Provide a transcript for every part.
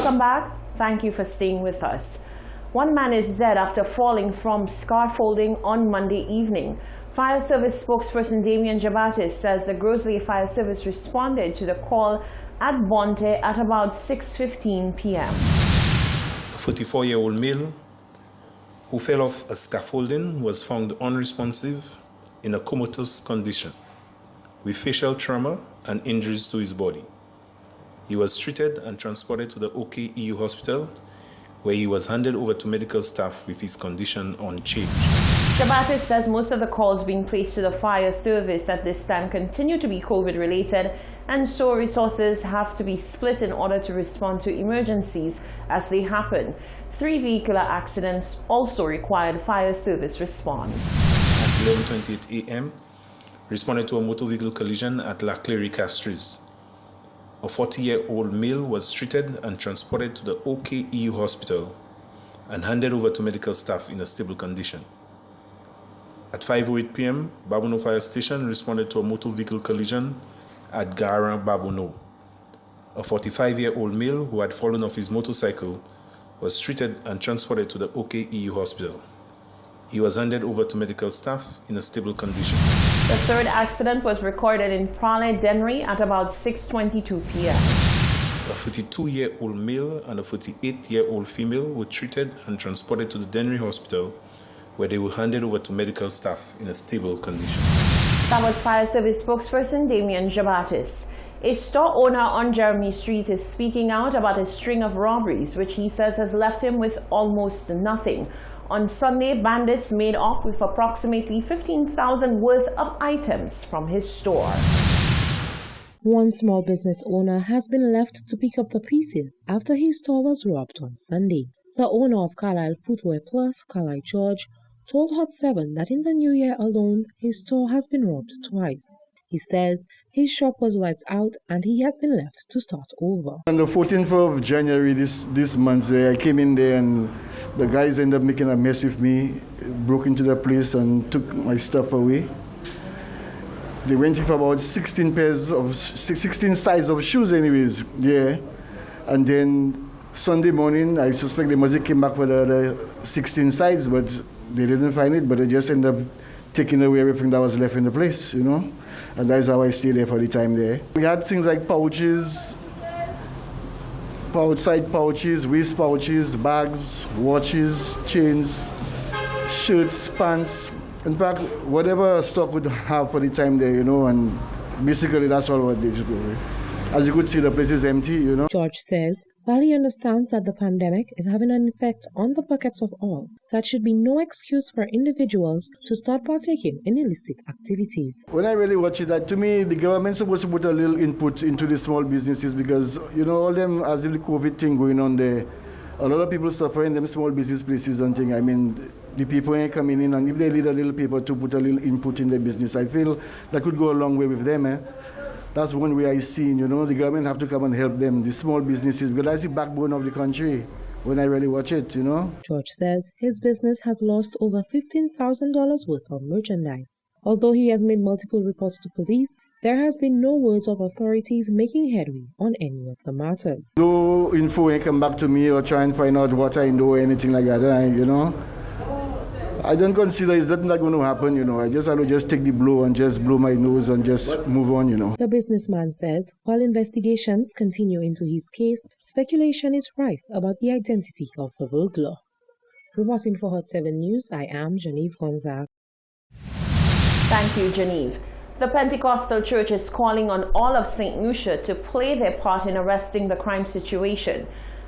Welcome back. Thank you for staying with us. One man is dead after falling from scaffolding on Monday evening. Fire Service spokesperson Damian Jabatis says the Grosley Fire Service responded to the call at Bonte at about 6:15 p.m. A 44-year-old male who fell off a scaffolding was found unresponsive in a comatose condition with facial trauma and injuries to his body. He was treated and transported to the OK EU hospital, where he was handed over to medical staff with his condition unchanged. Jabatis says most of the calls being placed to the fire service at this time continue to be COVID-related, and so resources have to be split in order to respond to emergencies as they happen. 3 vehicular accidents also required fire service response. At 11:28 a.m., responded to a motor vehicle collision at La Clery Castries. A 40-year-old male was treated and transported to the OK EU hospital and handed over to medical staff in a stable condition. At 5:08 p.m., Babono Fire Station responded to a motor vehicle collision at Gara Babono. A 45-year-old male who had fallen off his motorcycle was treated and transported to the OK EU hospital. He was handed over to medical staff in a stable condition. The third accident was recorded in Prale Dennery at about 6:22 p.m. A 42-year-old male and a 48-year-old female were treated and transported to the Dennery Hospital, where they were handed over to medical staff in a stable condition. That was Fire Service spokesperson Damian Jabatis. A store owner on Jeremy Street is speaking out about a string of robberies, which he says has left him with almost nothing. On Sunday, bandits made off with approximately $15,000 worth of items from his store. One small business owner has been left to pick up the pieces after his store was robbed on Sunday. The owner of Carlisle Footwear Plus, Carlisle George, told Hot 7 that in the new year alone, his store has been robbed twice. He says his shop was wiped out and he has been left to start over. On the 14th of January this month, I came in there and the guys ended up making a mess with me, broke into the place and took my stuff away. They went in for about 16 size of shoes anyways, yeah. And then Sunday morning, I suspect they must have came back for the other 16 sides, but they didn't find it, but they just ended up taking away everything that was left in the place, you know. And that's how I stayed there for the time there. We had things like pouches, side pouches, waist pouches, bags, watches, chains, shirts, pants. In fact, whatever stock would have for the time there, you know, and basically that's all what they took away. As you could see, the place is empty, you know. George says, while he understands that the pandemic is having an effect on the pockets of all, that should be no excuse for individuals to start partaking in illicit activities. When I really watch it, to me, the government's supposed to put a little input into the small businesses because, you know, all them, as the COVID thing going on there, a lot of people suffer in them small business places and things. I mean, the people ain't coming in, and if they need a little paper to put a little input in their business, I feel that could go a long way with them, That's one way I see, you know, the government have to come and help them, the small businesses, because that's the backbone of the country when I really watch it, you know. George says his business has lost over $15,000 worth of merchandise. Although he has made multiple reports to police, there has been no words of authorities making headway on any of the matters. No info ain't come back to me or try and find out what I know or anything like that, you know. I don't consider it's not going to happen, you know. I will just take the blow and just blow my nose and just move on, you know. The businessman says while investigations continue into his case, speculation is rife about the identity of the burglar. Reporting for Hot 7 News, I am Genevieve Gonzaga. Thank you, Genevieve. The Pentecostal Church is calling on all of St. Lucia to play their part in arresting the crime situation.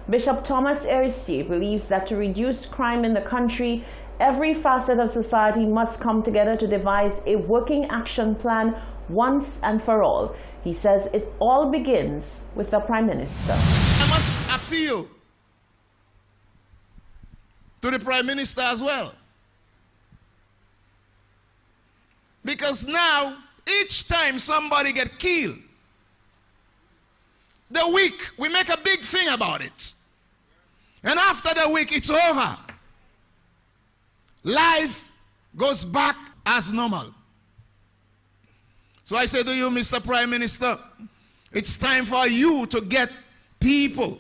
Bishop Thomas Eristier believes that to reduce crime in the country, every facet of society must come together to devise a working action plan once and for all. He says it all begins with the Prime Minister. I must appeal to the Prime Minister as well. Because now, each time somebody gets killed, the week, we make a big thing about it. And after the week, it's over. Life goes back as normal. So I say to you, Mr. Prime Minister, it's time for you to get people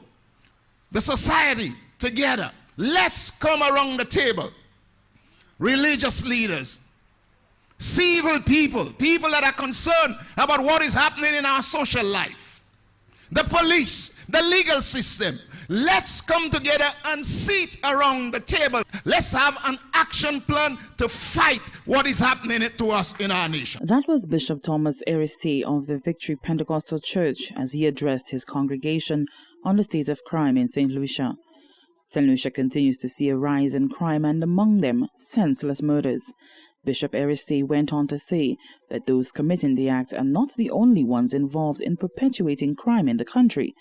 the society together. Let's come around the table. Religious leaders, civil people, people that are concerned about what is happening in our social life, the police, the legal system. Let's come together and sit around the table. Let's have an action plan to fight what is happening to us in our nation. That was Bishop Thomas Aristide of the Victory Pentecostal Church as he addressed his congregation on the state of crime in St. Lucia. St. Lucia continues to see a rise in crime and among them senseless murders. Bishop Aristide went on to say that those committing the act are not the only ones involved in perpetuating crime in the country,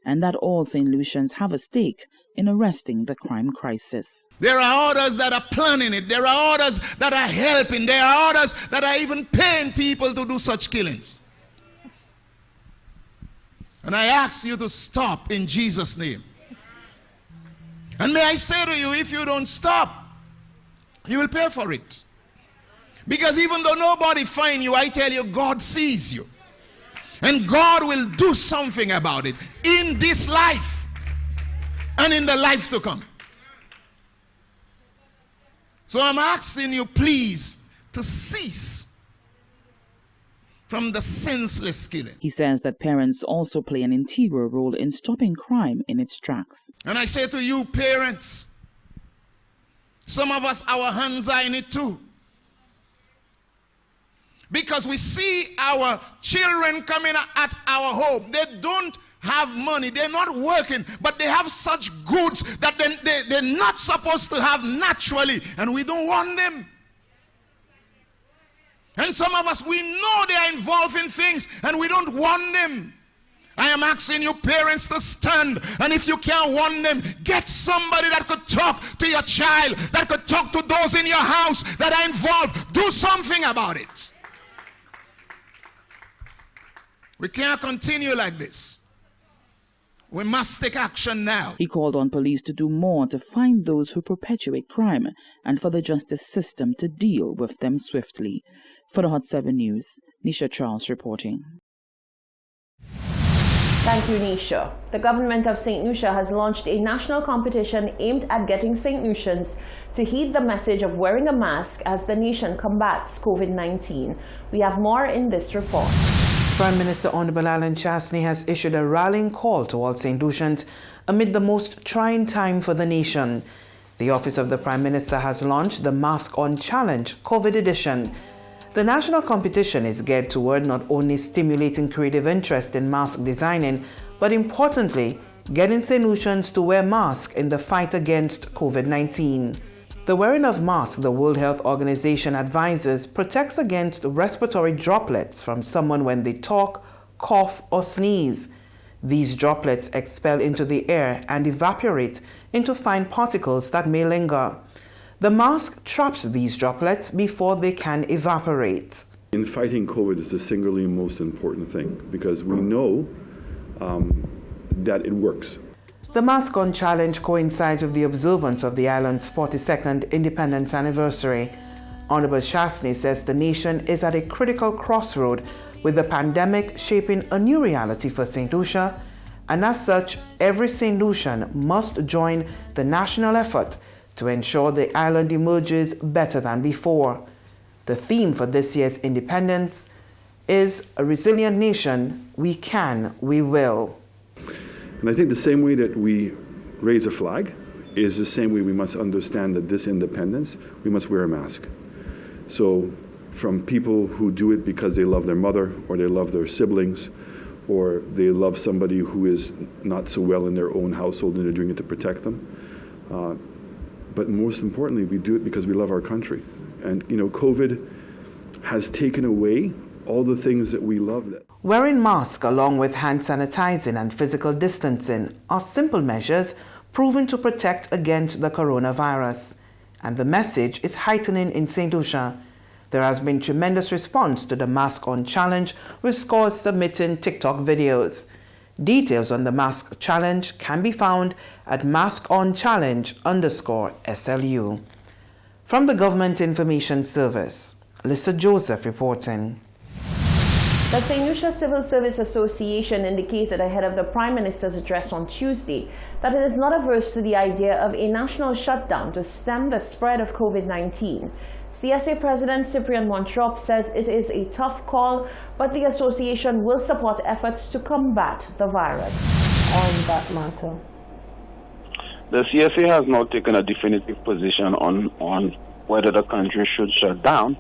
and that all St. Lucians have a stake in arresting the crime crisis. There are others that are planning it. There are others that are helping. There are others that are even paying people to do such killings. And I ask you to stop in Jesus' name. And may I say to you, if you don't stop, you will pay for it. Because even though nobody finds you, I tell you, God sees you. And God will do something about it in this life and in the life to come. So I'm asking you, please, to cease from the senseless killing. He says that parents also play an integral role in stopping crime in its tracks. And I say to you, parents, some of us, our hands are in it too. Because we see our children coming at our home. They don't have money. They're not working, but they have such goods that they're not supposed to have naturally, and we don't want them. And some of us, we know they are involved in things, and we don't want them. I am asking you parents to stand, and if you can't want them, get somebody that could talk to your child, that could talk to those in your house that are involved. Do something about it. We can't continue like this. We must take action now. He called on police to do more to find those who perpetuate crime and for the justice system to deal with them swiftly. For the Hot 7 News, Nisha Charles reporting. Thank you, Nisha. The government of St. Lucia has launched a national competition aimed at getting St. Lucians to heed the message of wearing a mask as the nation combats COVID-19. We have more in this report. Prime Minister Honorable Alan Chastney has issued a rallying call to all St. Lucians amid the most trying time for the nation. The Office of the Prime Minister has launched the Mask On Challenge COVID edition. The national competition is geared toward not only stimulating creative interest in mask designing, but importantly, getting St. Lucians to wear masks in the fight against COVID-19. The wearing of masks, the World Health Organization advises, protects against respiratory droplets from someone when they talk, cough, or sneeze. These droplets expel into the air and evaporate into fine particles that may linger. The mask traps these droplets before they can evaporate. In fighting COVID is the singularly most important thing because we know that it works. The Mask On Challenge coincides with the observance of the island's 42nd independence anniversary. Honorable Chastney says the nation is at a critical crossroad with the pandemic shaping a new reality for St. Lucia, and as such, every St. Lucian must join the national effort to ensure the island emerges better than before. The theme for this year's independence is a resilient nation, we can, we will. And I think the same way that we raise a flag is the same way we must understand that this independence, we must wear a mask. So from people who do it because they love their mother or they love their siblings or they love somebody who is not so well in their own household and they're doing it to protect them. But most importantly, we do it because we love our country. And, you know, COVID has taken away all the things that we love. Wearing masks along with hand sanitizing and physical distancing are simple measures proven to protect against the coronavirus. And the message is heightening in St. Lucia. There has been tremendous response to the Mask On Challenge, with scores submitting TikTok videos. Details on the Mask Challenge can be found at maskonchallenge_SLU. From the Government Information Service, Lisa Joseph reporting. The St. Lucia Civil Service Association indicated ahead of the Prime Minister's address on Tuesday that it is not averse to the idea of a national shutdown to stem the spread of COVID-19. CSA President Cyprian Montrop says it is a tough call, but the association will support efforts to combat the virus. On that matter, the CSA has not taken a definitive position on whether the country should shut down,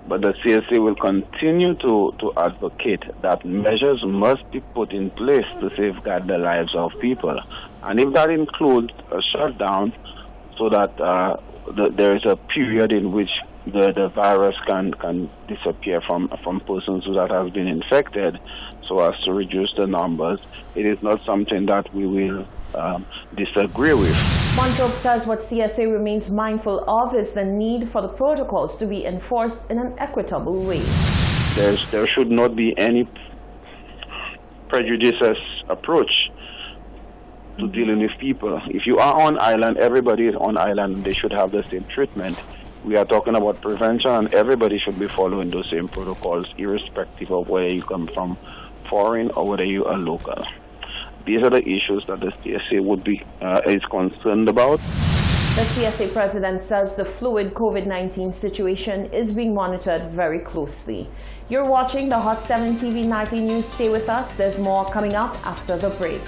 but the CSA will continue to advocate that measures must be put in place to safeguard the lives of people. And if that includes a shutdown, so that there is a period in which the virus can disappear from persons that have been infected, so as to reduce the numbers, it is not something that we will disagree with. Montrop says what CSA remains mindful of is the need for the protocols to be enforced in an equitable way. There should not be any prejudices approach to dealing with people. If you are on island, everybody is on island, they should have the same treatment. We are talking about prevention, and everybody should be following those same protocols, irrespective of whether you come from foreign or whether you are local. These are the issues that the CSA is concerned about. The CSA president says the fluid COVID-19 situation is being monitored very closely. You're watching the Hot 7 TV Nightly News. Stay with us. There's more coming up after the break.